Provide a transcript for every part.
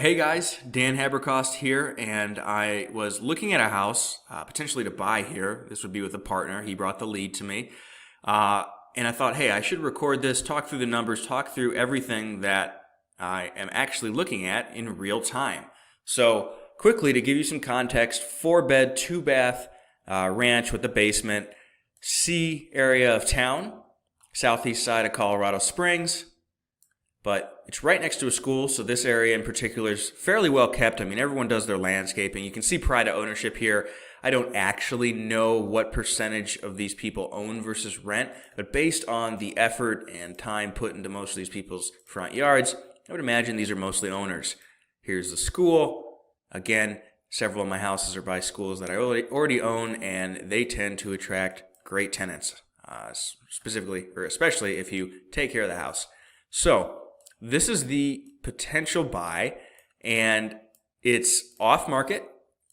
Hey guys, Dan Habercost here, and I was looking at a house potentially to buy here. This would be with a partner. He brought the lead to me. And I thought, hey, I should record this, talk through the numbers, talk through everything that I am actually looking at in real time. So quickly, to give you some context, 4-bed, 2-bath ranch with a basement, C area of town, southeast side of Colorado Springs. But it's right next to a school, so this area in particular is fairly well kept. I mean, everyone does their landscaping. You can see pride of ownership here. I don't actually know what percentage of these people own versus rent, but based on the effort and time put into most of these people's front yards, I would imagine these are mostly owners. Here's the school. Again, several of my houses are by schools that I already own, and they tend to attract great tenants, specifically or especially if you take care of the house. So this is the potential buy, and it's off market.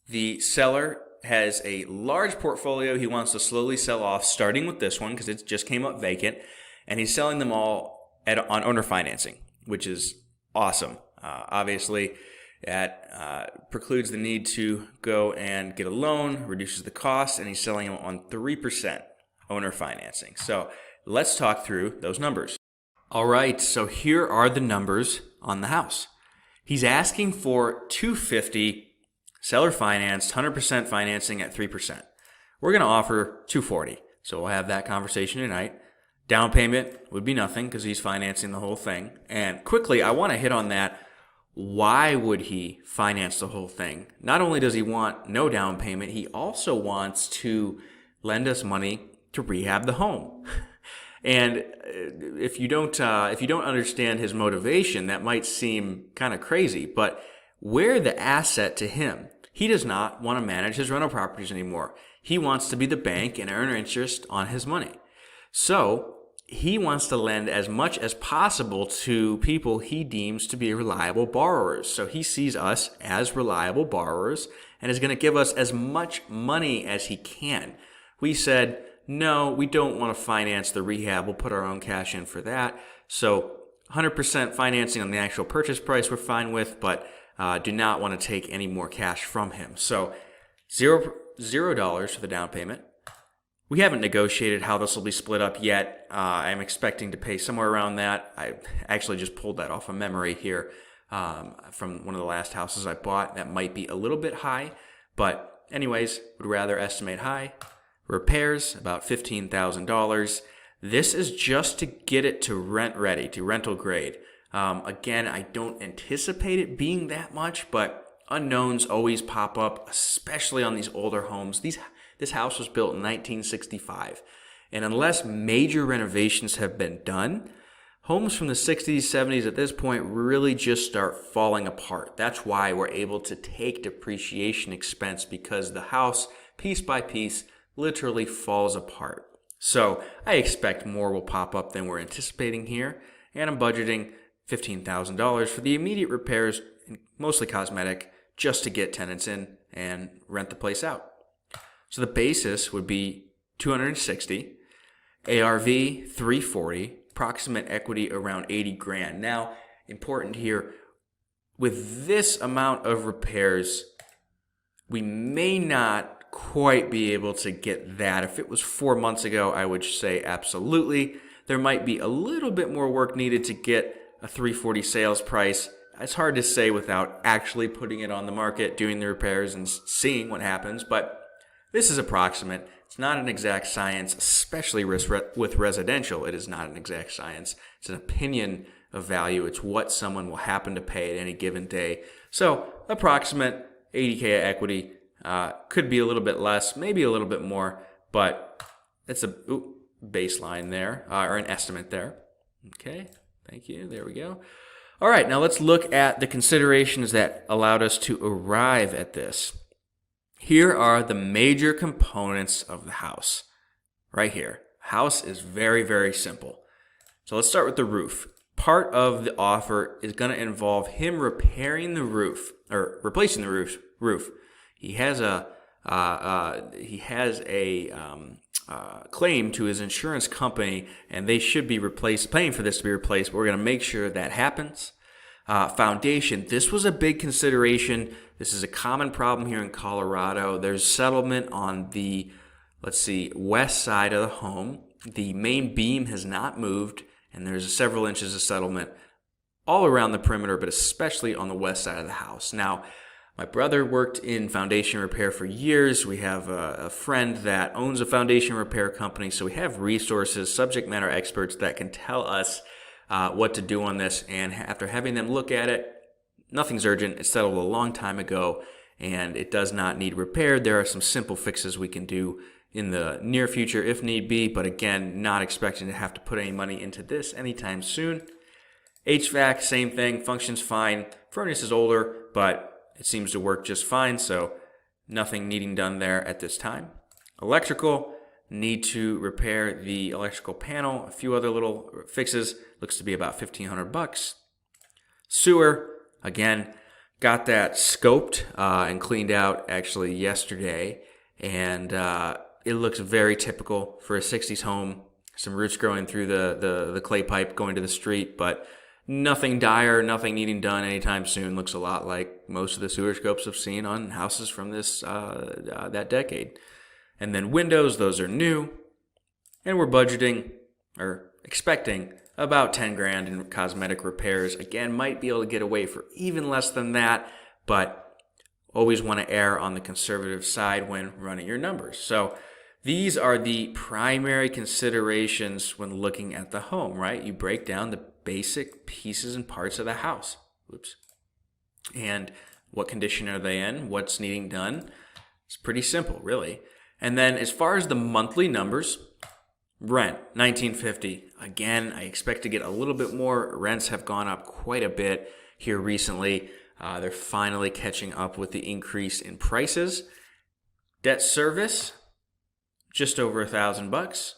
The seller has a large portfolio he wants to slowly sell off, starting with this one because it just came up vacant, and he's selling them all on owner financing, which is awesome. Obviously, that precludes the need to go and get a loan, reduces the cost, and he's selling them on 3% owner financing. So let's talk through those numbers. All right, so here are the numbers on the house. He's asking for $250, seller financed, 100% financing at 3%. We're going to offer $240, so we'll have that conversation tonight. Down payment would be nothing because he's financing the whole thing. And quickly, I want to hit on that. Why would he finance the whole thing? Not only does he want no down payment, he also wants to lend us money to rehab the home. And if you don't understand his motivation, that might seem kind of crazy. But we're the asset to him. He does not want to manage his rental properties anymore. He wants to be the bank and earn interest on his money. So he wants to lend as much as possible to people he deems to be reliable borrowers. So he sees us as reliable borrowers and is going to give us as much money as he can. We said, no, we don't want to finance the rehab. We'll put our own cash in for that. So 100% financing on the actual purchase price we're fine with, but do not want to take any more cash from him. So $0 for the down payment. We haven't negotiated how this will be split up yet. I'm expecting to pay somewhere around that. I actually just pulled that off of memory here from one of the last houses I bought. That might be a little bit high, but anyways, would rather estimate high. Repairs, about $15,000. This is just to get it to rent ready, to rental grade. Again, I don't anticipate it being that much, but unknowns always pop up, especially on these older homes. This house was built in 1965, and unless major renovations have been done, homes from the 60s, 70s at this point really just start falling apart. That's why we're able to take depreciation expense, because the house, piece by piece, literally falls apart. So I expect more will pop up than we're anticipating here, and I'm budgeting $15,000 for the immediate repairs, mostly cosmetic, just to get tenants in and rent the place out. So the basis would be $260, ARV $340, approximate equity around $80,000. Now, important here, with this amount of repairs, we may not quite be able to get that. If it was 4 months ago, I would say absolutely. There might be a little bit more work needed to get a $340 sales price. It's hard to say without actually putting it on the market, doing the repairs, and seeing what happens, but this is approximate. It's not an exact science, especially with residential. It is not an exact science. It's an opinion of value. It's what someone will happen to pay at any given day. So approximate $80,000 equity. Could be a little bit less, maybe a little bit more, but it's a baseline there, or an estimate there. Okay, thank you. There we go. All right, now let's look at the considerations that allowed us to arrive at this. Here are the major components of the house. Right here. House is very, very simple. So let's start with the roof. Part of the offer is going to involve him repairing the roof, or replacing the roof. He has a claim to his insurance company, and they should be paying for this to be replaced. But we're going to make sure that happens. Foundation. This was a big consideration. This is a common problem here in Colorado. There's settlement on the, west side of the home. The main beam has not moved, and there's several inches of settlement all around the perimeter, but especially on the west side of the house. Now, my brother worked in foundation repair for years. We have a friend that owns a foundation repair company, so we have resources, subject matter experts that can tell us what to do on this. And after having them look at it, nothing's urgent. It's settled a long time ago, and it does not need repaired. There are some simple fixes we can do in the near future if need be, but again, not expecting to have to put any money into this anytime soon. HVAC, same thing, functions fine. Furnace is older, but it seems to work just fine, so nothing needing done there at this time. Electrical, need to repair the electrical panel, a few other little fixes, looks to be about $1,500. Sewer, again, got that scoped and cleaned out actually yesterday, and it looks very typical for a 60s home. Some roots growing through the clay pipe going to the street, but nothing dire, nothing needing done anytime soon. Looks a lot like most of the sewer scopes I've seen on houses from that decade. And then windows, those are new. And we're budgeting, or expecting, about 10 grand in cosmetic repairs. Again, might be able to get away for even less than that, but always want to err on the conservative side when running your numbers. So these are the primary considerations when looking at the home, right? You break down the basic pieces and parts of the house. And what condition are they in? What's needing done? It's pretty simple, really. And then as far as the monthly numbers, rent, $1,950. Again, I expect to get a little bit more. Rents have gone up quite a bit here recently. They're finally catching up with the increase in prices. Debt service, just over $1,000.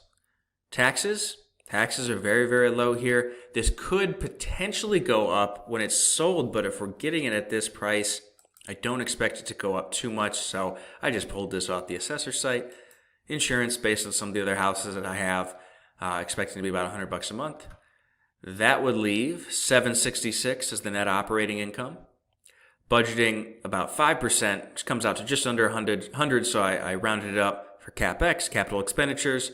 Taxes are very, very low here. This could potentially go up when it's sold, but if we're getting it at this price, I don't expect it to go up too much, so I just pulled this off the assessor site. Insurance, based on some of the other houses that I have, expecting to be about $100 a month. That would leave $766 as the net operating income. Budgeting about 5%, which comes out to just under 100, so I rounded it up for CapEx, capital expenditures,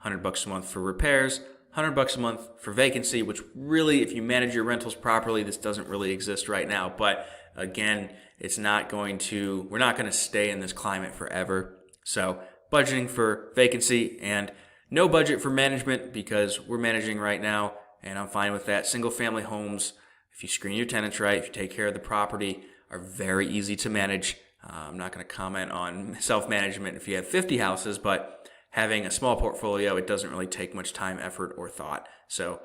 $100 a month for repairs, $100 a month for vacancy, which really, if you manage your rentals properly, this doesn't really exist right now. But again, we're not going to stay in this climate forever. So budgeting for vacancy and no budget for management because we're managing right now, and I'm fine with that. Single family homes, if you screen your tenants right, if you take care of the property, are very easy to manage. I'm not going to comment on self-management if you have 50 houses, but having a small portfolio, it doesn't really take much time, effort, or thought. So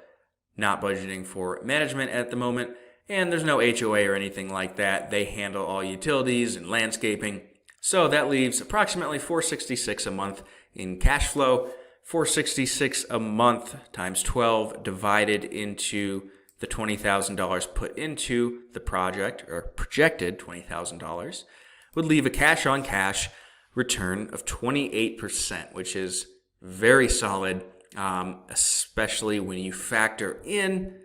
not budgeting for management at the moment. And there's no HOA or anything like that. They handle all utilities and landscaping. So that leaves approximately $466 a month in cash flow. $466 a month times 12 divided into the $20,000 put into the project, or projected $20,000, would leave a cash on cash return of 28%, which is very solid, especially when you factor in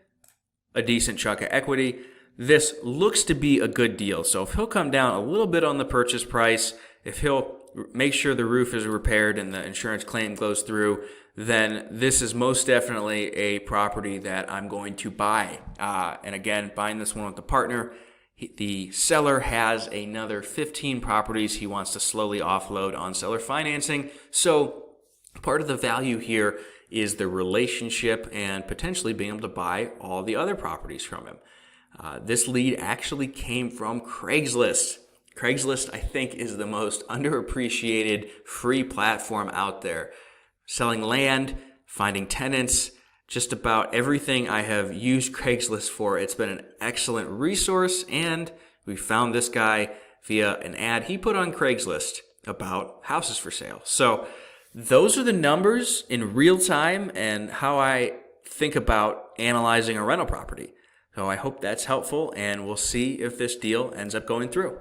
a decent chunk of equity. This looks to be a good deal. So if he'll come down a little bit on the purchase price, if he'll make sure the roof is repaired and the insurance claim goes through, then this is most definitely a property that I'm going to buy. And again, buying this one with the partner. The seller has another 15 properties he wants to slowly offload on seller financing. So part of the value here is the relationship and potentially being able to buy all the other properties from him. This lead actually came from Craigslist. Craigslist, I think, is the most underappreciated free platform out there. Selling land, finding tenants, just about everything I have used Craigslist for. It's been an excellent resource, and we found this guy via an ad he put on Craigslist about houses for sale. So those are the numbers in real time and how I think about analyzing a rental property. So I hope that's helpful, and we'll see if this deal ends up going through.